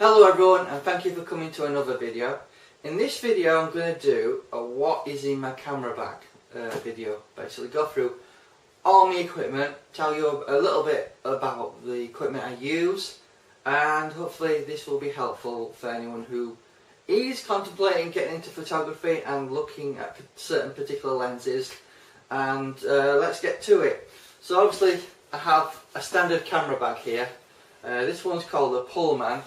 Hello everyone, and thank you for coming to another video. In this video I'm going to do a what is in my camera bag video. Basically go through all my equipment, tell you a little bit about the equipment I use, and hopefully this will be helpful for anyone who is contemplating getting into photography and looking at certain particular lenses. And let's get to it. So obviously I have a standard camera bag here. This one's called the Pullman.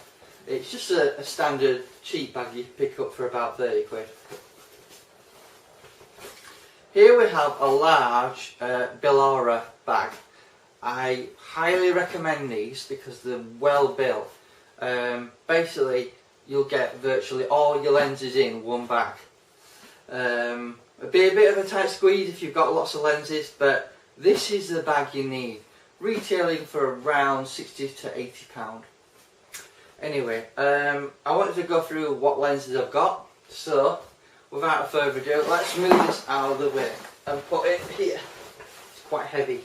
It's just a standard cheap bag you pick up for about 30 quid. Here we have a large Bellora bag. I highly recommend these because they're well built. Basically you'll get virtually all your lenses in one bag. It'll be a bit of a tight squeeze if you've got lots of lenses, but this is the bag you need. Retailing for around 60 to 80 £. Anyway, I wanted to go through what lenses I've got, so without further ado, let's move this out of the way and put it here. It's quite heavy.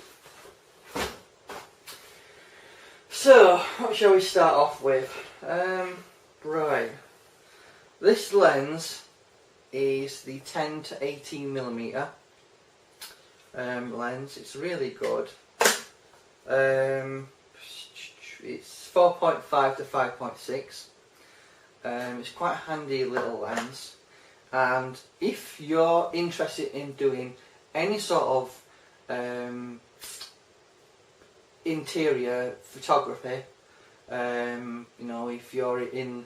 So, what shall we start off with? Right, this lens is the 10 to 18mm lens. It's really good. It's 4.5 to 5.6. It's quite a handy little lens, and if you're interested in doing any sort of interior photography, you know, if you're in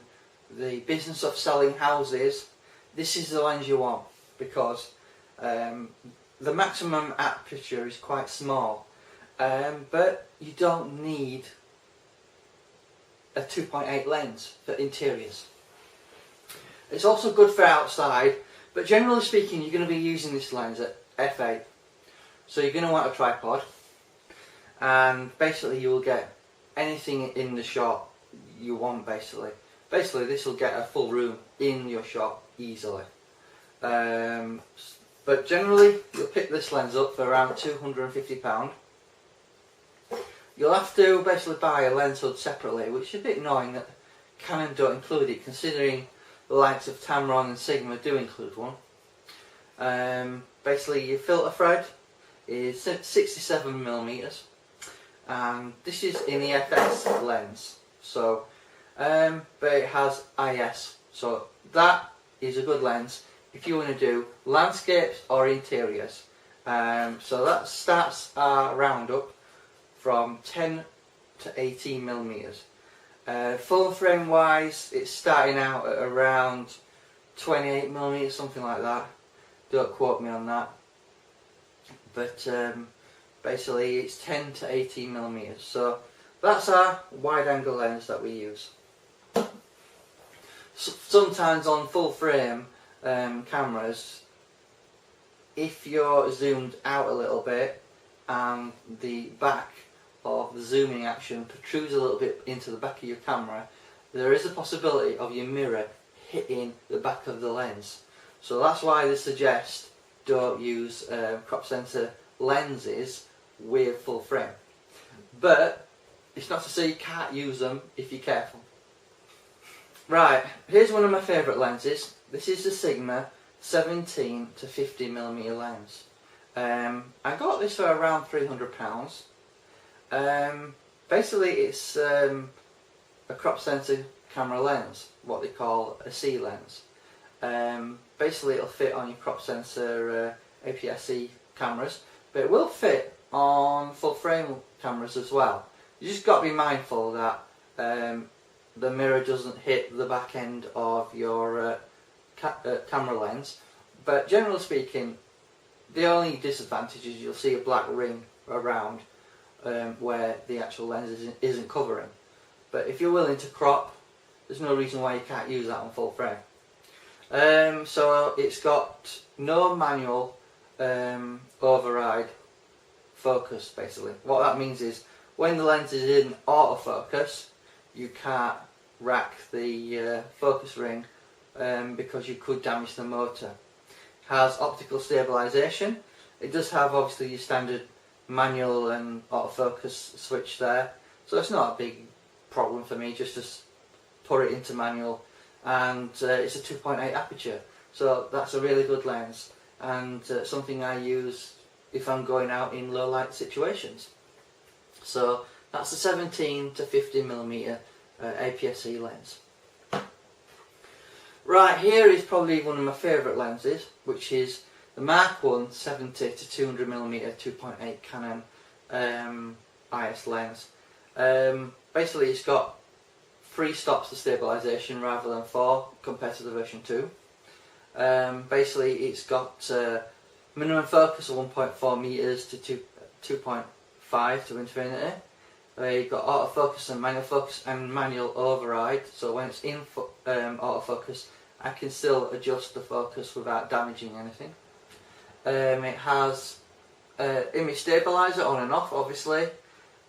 the business of selling houses, this is the lens you want, because the maximum aperture is quite small, but you don't need a 2.8 lens for interiors. It's also good for outside, but generally speaking you're going to be using this lens at f8, so you're going to want a tripod, and basically you will get anything in the shot you want. Basically this will get a full room in your shot easily, but generally you'll pick this lens up for around £250. You'll have to basically buy a lens hood separately, which is a bit annoying that Canon don't include it, considering the likes of Tamron and Sigma do include one. Basically your filter thread is 67mm, and this is in the FS lens, so but it has IS, so that is a good lens if you want to do landscapes or interiors. So that starts our roundup from 10 to 18mm. Full frame wise, it's starting out at around 28mm, something like that. Don't quote me on that. But basically it's 10 to 18mm. So that's our wide angle lens that we use. Sometimes on full frame cameras, if you're zoomed out a little bit and the back of the zooming action protrudes a little bit into the back of your camera, there is a possibility of your mirror hitting the back of the lens. So that's why they suggest don't use crop sensor lenses with full frame. But it's not to say you can't use them if you're careful. Right, here's one of my favourite lenses. This is the Sigma 17 to 50mm lens. I got this for around £300. Basically it's a crop sensor camera lens, what they call a C lens. Basically it'll fit on your crop sensor APS-C cameras, but it will fit on full frame cameras as well. You just got to be mindful that the mirror doesn't hit the back end of your camera lens, but generally speaking the only disadvantage is you'll see a black ring around where the actual lens isn't covering. But if you're willing to crop, there's no reason why you can't use that on full frame. So it's got no manual override focus. Basically what that means is when the lens is in autofocus, you can't rack the focus ring because you could damage the motor. It has optical stabilisation. It does have obviously your standard manual and autofocus switch there, so it's not a big problem for me just to put it into manual, and it's a 2.8 aperture, so that's a really good lens, and something I use if I'm going out in low light situations. So that's the 17 to 50mm APS-C lens. Right, here is probably one of my favourite lenses, which is the Mark 1 70 to 200mm 2.8 Canon IS lens. Basically it's got 3 stops of stabilisation rather than 4 compared to the version 2. Basically it's got minimum focus of 1.4 meters to 2.5 to infinity. You've got autofocus and manual override, so when it's in autofocus I can still adjust the focus without damaging anything. It has image stabilizer on and off, obviously,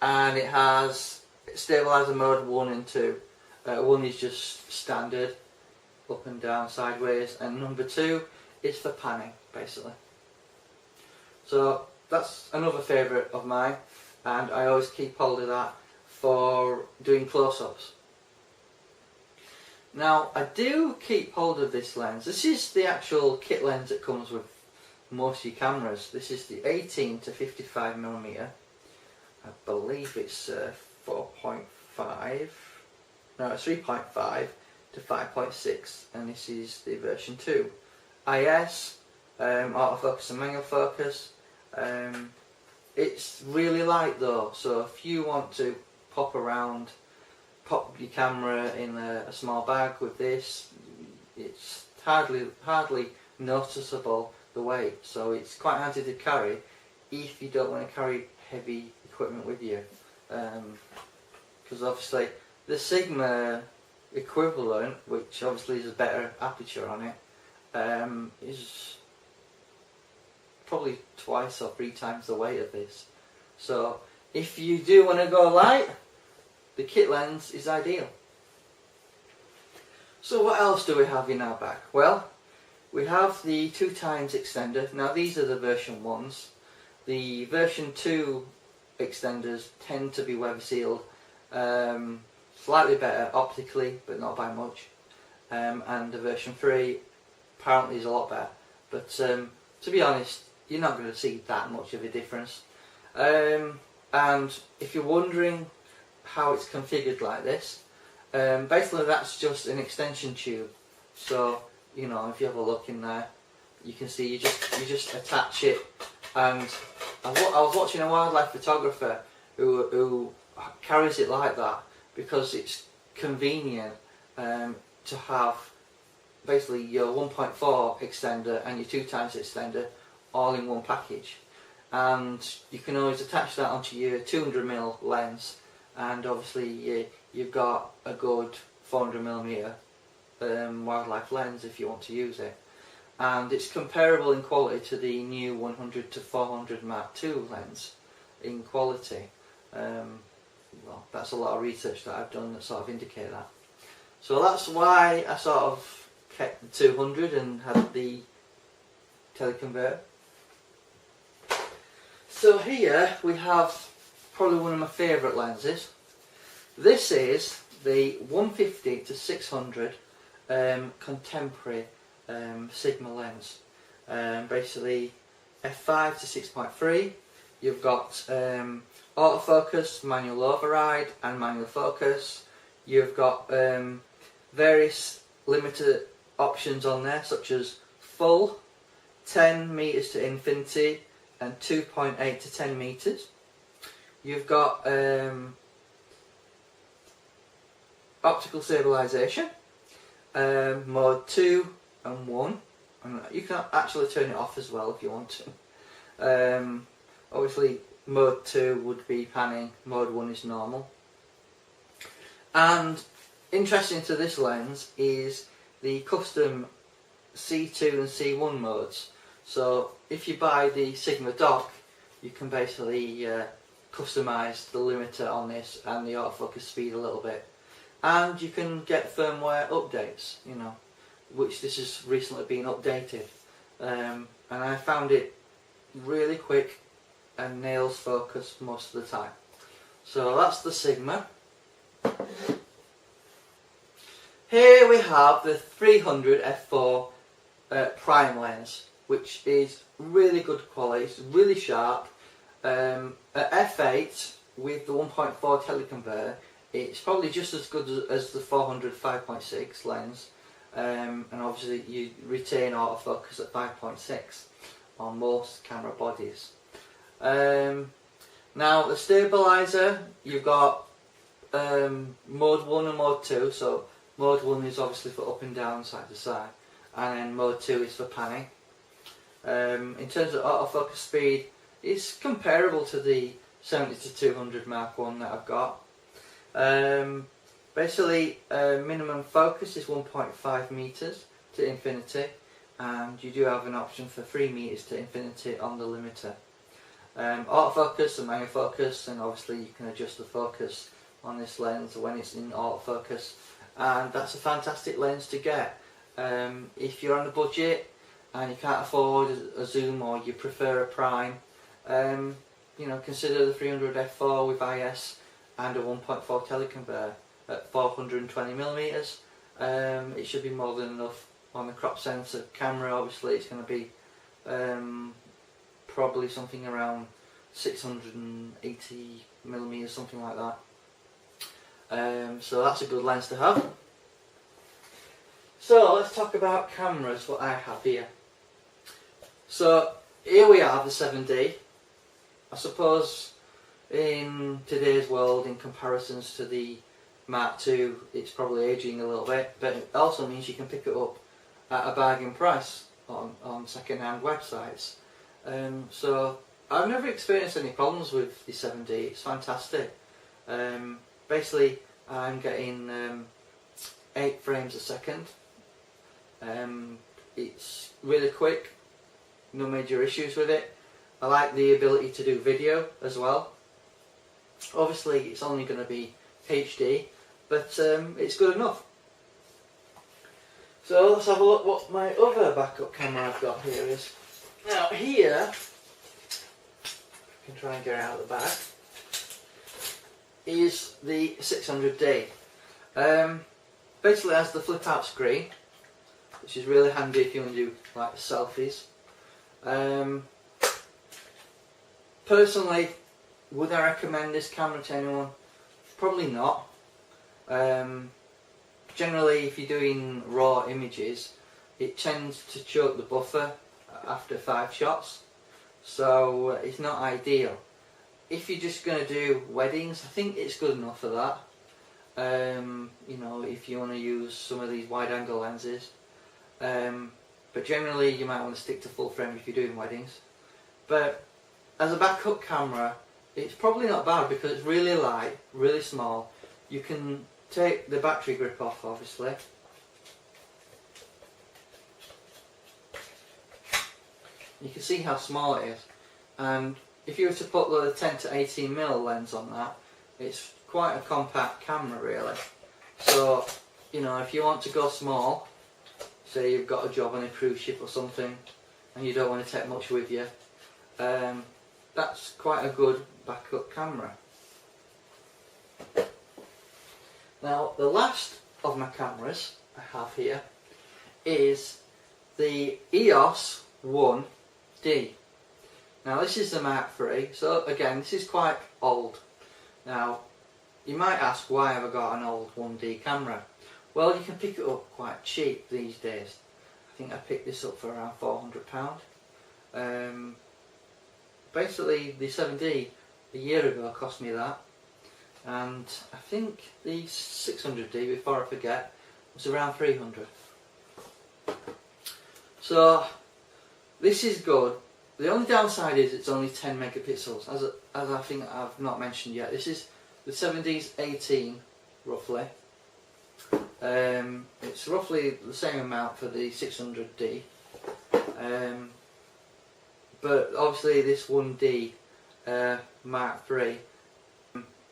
and it has stabilizer mode 1 and 2. 1 is just standard, up and down, sideways, and number 2 is for panning, basically. So that's another favourite of mine, and I always keep hold of that for doing close-ups. Now I do keep hold of this lens. This is the actual kit lens that comes with most of your cameras. This is the 18 to 55mm. I believe it's 4.5. No, it's 3.5 to 5.6, and this is the version 2. IS, autofocus and manual focus. It's really light though, so if you want to pop your camera in a small bag with this, it's hardly noticeable the weight, so it's quite handy to carry if you don't want to carry heavy equipment with you, because obviously the Sigma equivalent, which obviously is a better aperture on it, is probably 2 or 3 times the weight of this. So if you do want to go light, the kit lens is ideal. So what else do we have in our bag? Well, we have the 2x extender. Now these are the version 1s. The version 2 extenders tend to be weather sealed, slightly better optically, but not by much. And the version 3 apparently is a lot better, but to be honest, you're not going to see that much of a difference. And if you're wondering how it's configured like this, basically that's just an extension tube. So you know, if you have a look in there, you can see you just attach it. And I was watching a wildlife photographer who carries it like that because it's convenient to have basically your 1.4 extender and your 2x extender all in one package, and you can always attach that onto your 200mm lens, and obviously you've got a good 400mm wildlife lens if you want to use it, and it's comparable in quality to the new 100 to 400 Mark II lens in quality. Well, that's a lot of research that I've done that sort of indicate that. So that's why I sort of kept the 200 and had the teleconverter. So here we have probably one of my favourite lenses. This is the 150 to 600 contemporary Sigma lens. Basically f5 to 6.3. You've got autofocus, manual override and manual focus. You've got various limited options on there, such as full, 10 meters to infinity and 2.8 to 10 meters. You've got optical stabilization, mode 2 and 1, and you can actually turn it off as well if you want to. Obviously mode 2 would be panning, mode 1 is normal. And interesting to this lens is the custom C2 and C1 modes. So if you buy the Sigma dock, you can basically customise the limiter on this and the autofocus speed a little bit, and you can get firmware updates, you know, which this has recently been updated, and I found it really quick and nails focus most of the time. So that's the Sigma. here we have the 300 f4 prime lens, which is really good quality, it's really sharp. At f8 with the 1.4 teleconverter, it's probably just as good as the 400 5.6 lens, and obviously you retain autofocus at 5.6 on most camera bodies. Now the stabilizer, you've got mode 1 and mode 2, so mode 1 is obviously for up and down, side to side, and then mode 2 is for panning. In terms of autofocus speed, it's comparable to the 70 to 200 Mark 1 that I've got. Basically, minimum focus is 1.5 meters to infinity, and you do have an option for 3 meters to infinity on the limiter. Autofocus and manual focus, and obviously you can adjust the focus on this lens when it's in autofocus, and that's a fantastic lens to get. If you're on a budget and you can't afford a zoom, or you prefer a prime, you know, consider the 300 f4 with IS and a 1.4 teleconverter at 420mm. It should be more than enough. On the crop sensor camera, obviously it's going to be probably something around 680mm, something like that. So that's a good lens to have. So let's talk about cameras, what I have here. So here we have the 7D. I suppose in today's world, in comparisons to the Mark II, it's probably aging a little bit, but it also means you can pick it up at a bargain price on second-hand websites. So I've never experienced any problems with the 7D. It's fantastic. Basically, I'm getting 8 frames a second. It's really quick, no major issues with it. I like the ability to do video as well. Obviously it's only going to be HD, but it's good enough. So let's have a look what my other backup camera I've got here is. Now here, I can try and get it out of the bag, is the 600D. Basically it has the flip out screen, which is really handy if you want to do like selfies. Personally, would I recommend this camera to anyone? Probably not. Generally, if you're doing raw images, it tends to choke the buffer after 5 shots, so it's not ideal. If you're just going to do weddings, I think it's good enough for that. You know, if you want to use some of these wide angle lenses, but generally you might want to stick to full frame if you're doing weddings. But as a backup camera, it's probably not bad because it's really light, really small. You can take the battery grip off, obviously. You can see how small it is, and if you were to put the 10 to 18mm lens on that, it's quite a compact camera really. So, you know, if you want to go small, say you've got a job on a cruise ship or something and you don't want to take much with you, that's quite a good backup camera. Now the last of my cameras I have here is the EOS 1D. Now this is the Mark III, so again this is quite old. Now you might ask, why have I got an old 1D camera? Well, you can pick it up quite cheap these days. I think I picked this up for around £400. Basically the 7D a year ago cost me that, and I think the 600D, before I forget, was around 300. So this is good. The only downside is it's only 10 megapixels, as I think I've not mentioned yet. This is the 7D's 18 roughly. It's roughly the same amount for the 600D, but obviously this 1D Mark III,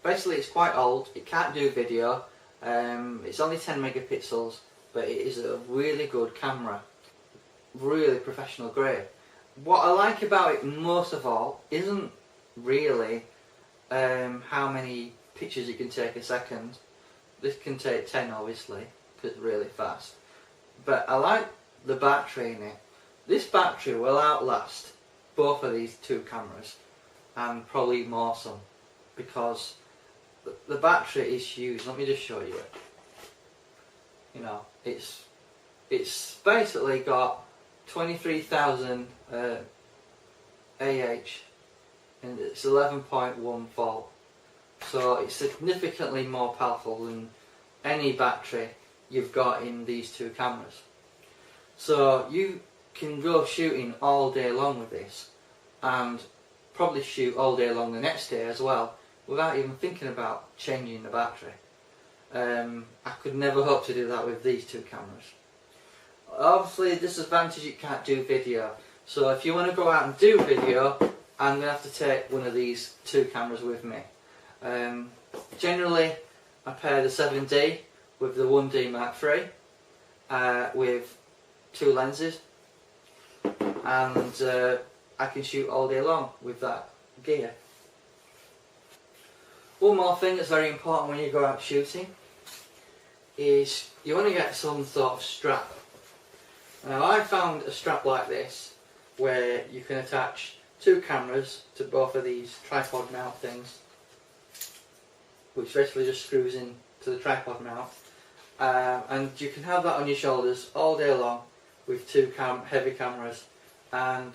basically it's quite old, it can't do video, it's only 10 megapixels, but it is a really good camera, really professional grade. What I like about it most of all isn't really how many pictures you can take a second. This can take 10 obviously, because it's really fast. But I like the battery in it. This battery will outlast both of these two cameras, and probably more some, because the battery is huge. Let me just show you it. You know, it's basically got 23,000 AH, and it's 11.1 volt. So it's significantly more powerful than any battery you've got in these two cameras. So you can go shooting all day long with this, and probably shoot all day long the next day as well, without even thinking about changing the battery. I could never hope to do that with these two cameras. Obviously, the disadvantage, you can't do video. So if you want to go out and do video, I'm going to have to take one of these two cameras with me. Generally, I pair the 7D with the 1D Mark III with two lenses, and I can shoot all day long with that gear. One more thing that's very important when you go out shooting is you want to get some sort of strap. Now, I found a strap like this where you can attach two cameras to both of these tripod mount things, which basically just screws in to the tripod mount, and you can have that on your shoulders all day long with two heavy cameras, and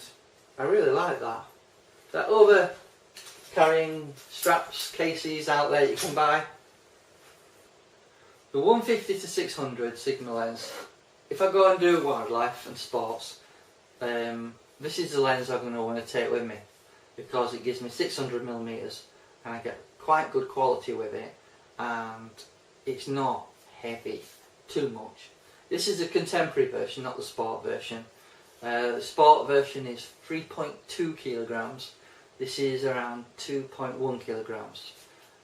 I really like that. There are other carrying straps, cases out there you can buy. The 150-600 Sigma lens, if I go and do wildlife and sports, this is the lens I'm going to want to take with me, because it gives me 600mm and I get quite good quality with it, and it's not heavy too much. This is the contemporary version, not the sport version. The sport version is 3.2 kilograms. This is around 2.1 kilograms.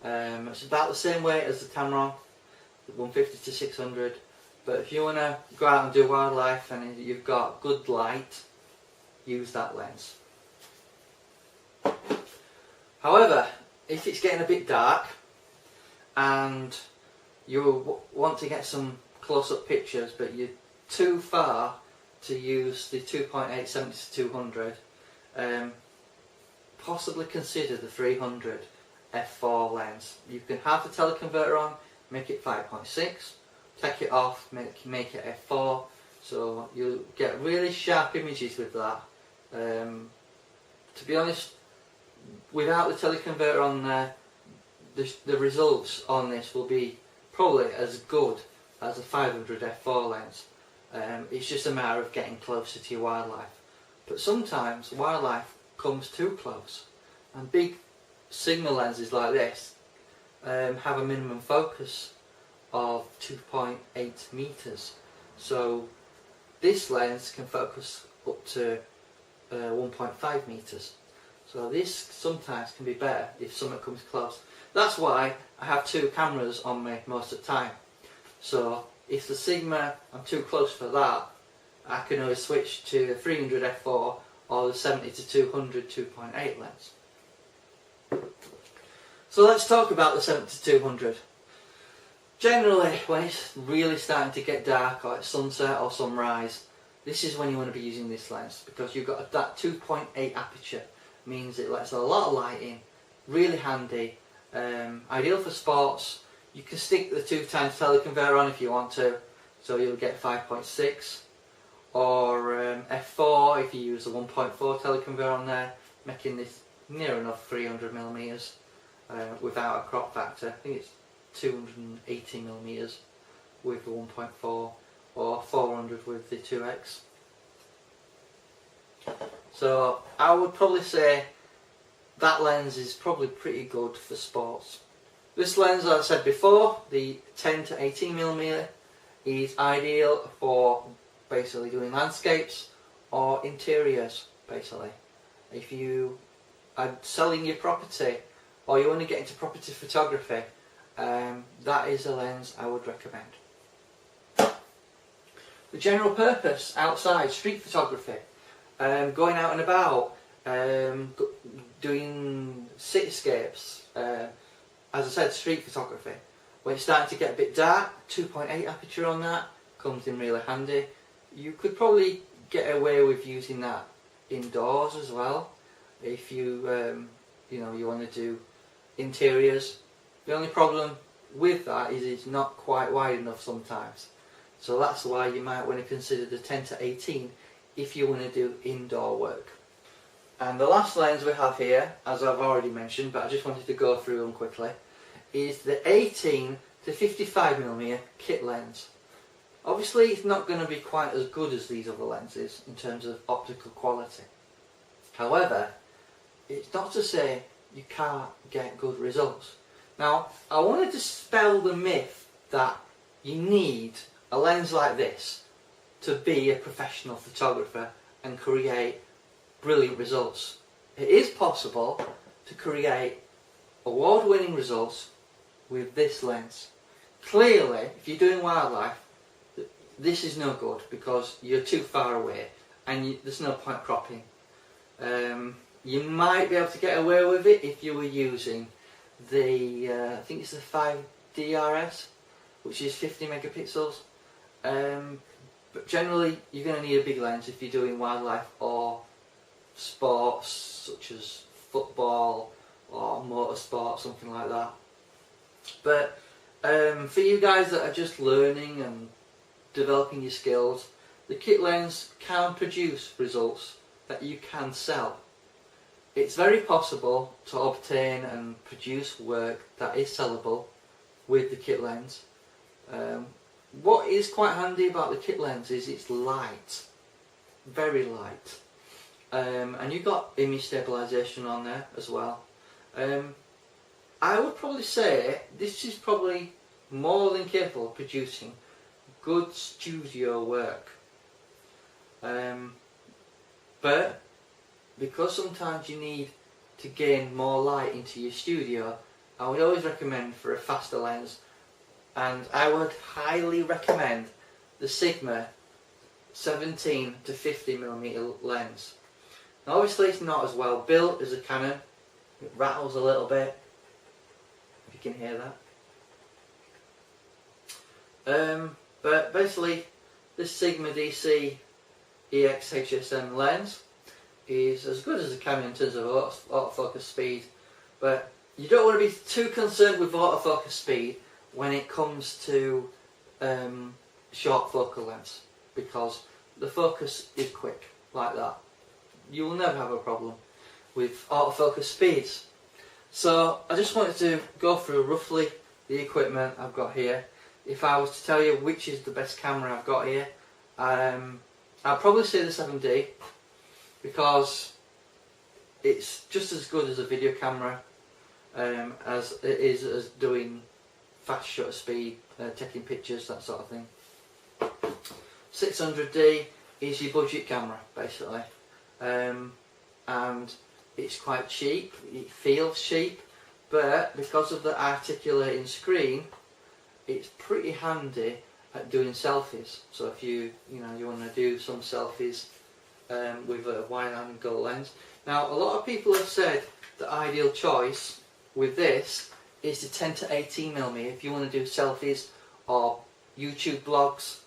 It's about the same weight as the Tamron, the 150-600. But if you want to go out and do wildlife and you've got good light, use that lens. However, if it's getting a bit dark and you want to get some close-up pictures, but you're too far to use the 2.8 70-200, possibly consider the 300 f4 lens. You can have the teleconverter on, make it 5.6, take it off, make it f4, so you'll get really sharp images with that. To be honest, without the teleconverter on there, the results on this will be probably as good as a 500 f4 lens. It's just a matter of getting closer to your wildlife. But sometimes wildlife comes too close, and big Sigma lenses like this have a minimum focus of 2.8 meters. So this lens can focus up to 1.5 meters. So this sometimes can be better if something comes close. That's why I have two cameras on me most of the time. So if the Sigma, I'm too close for that, I can always switch to the 300 f4 or the 70-200 2.8 lens. So let's talk about the 70-200. Generally, when it's really starting to get dark, or it's sunset or sunrise, this is when you want to be using this lens, because you've got that 2.8 aperture, means it lets a lot of light in, really handy, ideal for sports. You can stick the 2x teleconverter on if you want to, so you'll get 5.6, or f4 if you use the 1.4 teleconverter on there, making this near enough 300mm without a crop factor. I think it's 280mm with the 1.4 or 400 with the 2x. So I would probably say that lens is probably pretty good for sports. This lens, as I said before, the 10-18mm, is ideal for basically doing landscapes or interiors, basically. If you are selling your property or you want to get into property photography, that is a lens I would recommend. The general purpose outside, street photography, going out and about, doing cityscapes, as I said, street photography. When it's starting to get a bit dark, 2.8 aperture on that comes in really handy. You could probably get away with using that indoors as well if you you know, you want to do interiors. The only problem with that is it's not quite wide enough sometimes, so that's why you might want to consider the 10 to 18 if you want to do indoor work. And the last lens we have here, as I've already mentioned, but I just wanted to go through them quickly, is the 18 to 55mm kit lens. Obviously it's not going to be quite as good as these other lenses in terms of optical quality. However, it's not to say you can't get good results. Now, I want to dispel the myth that you need a lens like this to be a professional photographer and create brilliant results. It is possible to create award-winning results with this lens. Clearly, if you're doing wildlife, this is no good because you're too far away and there's no point cropping. You might be able to get away with it if you were using the, I think it's the 5DRS, which is 50 megapixels. But generally you're going to need a big lens if you're doing wildlife or sports such as football or motorsport, something like that. But for you guys that are just learning and developing your skills, the kit lens can produce results that you can sell. It's very possible to obtain and produce work that is sellable with the kit lens. What is quite handy about the kit lens is it's light, very light, and you've got image stabilization on there as well. I would probably say this is probably more than capable of producing good studio work, but because sometimes you need to gain more light into your studio, I would always recommend for a faster lens, and I would highly recommend the Sigma 17 to 50mm lens. Now obviously it's not as well built as a Canon, it rattles a little bit, if you can hear that. But basically this Sigma DC EX HSM lens is as good as a Canon in terms of autofocus speed, but you don't want to be too concerned with autofocus speed when it comes to short focal lengths, because the focus is quick like that. You will never have a problem with autofocus speeds. So I just wanted to go through roughly the equipment I've got here. If I was to tell you which is the best camera I've got here, I'd probably say the 7D, because it's just as good as a video camera as it is as doing fast shutter speed, taking pictures, that sort of thing. 600D is your budget camera basically, and it's quite cheap, it feels cheap, but because of the articulating screen it's pretty handy at doing selfies. So if you want to do some selfies with a wide angle lens. Now a lot of people have said the ideal choice with this is the 10 to 18mm. If you want to do selfies or YouTube blogs,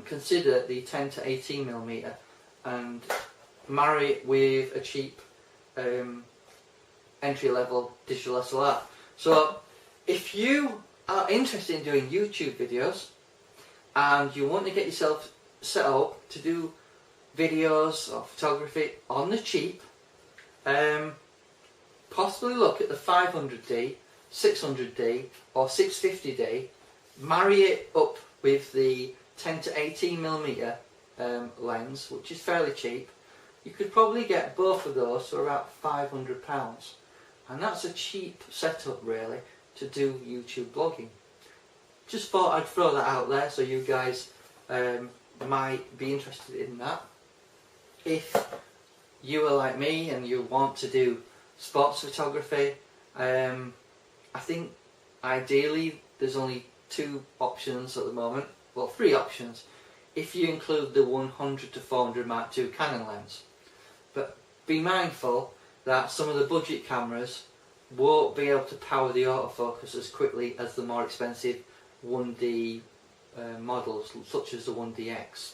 consider the 10 to 18mm and marry it with a cheap entry-level digital SLR. So if you are interested in doing YouTube videos and you want to get yourself set up to do videos or photography on the cheap, possibly look at the 500D, 600D or 650D, marry it up with the 10 to 18mm lens, which is fairly cheap. You could probably get both of those for about £500, and that's a cheap setup really to do YouTube blogging. Just thought I'd throw that out there so you guys might be interested in that. If you are like me and you want to do sports photography, I think ideally there's only two options at the moment, well, three options if you include the 100 to 400 Mark II Canon lens. But be mindful that some of the budget cameras won't be able to power the autofocus as quickly as the more expensive 1D models, such as the 1DX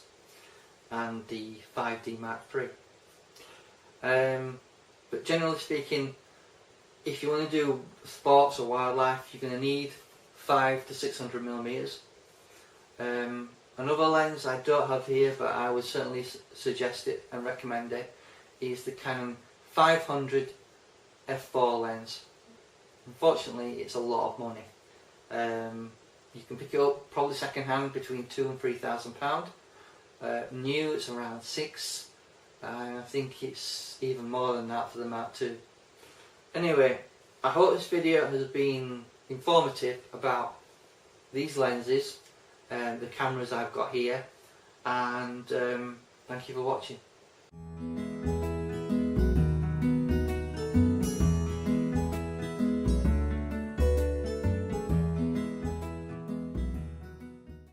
and the 5D Mark III. But generally speaking, if you want to do sports or wildlife, you're going to need 5 to 600 millimeters. Another lens I don't have here, but I would certainly suggest it and recommend it, is the Canon 500 f4 lens. Unfortunately, it's a lot of money. You can pick it up probably second hand between £2,000 and £3,000. New, it's around 6, and I think it's even more than that for the Mark II. Anyway, I hope this video has been informative about these lenses and the cameras I've got here, and thank you for watching.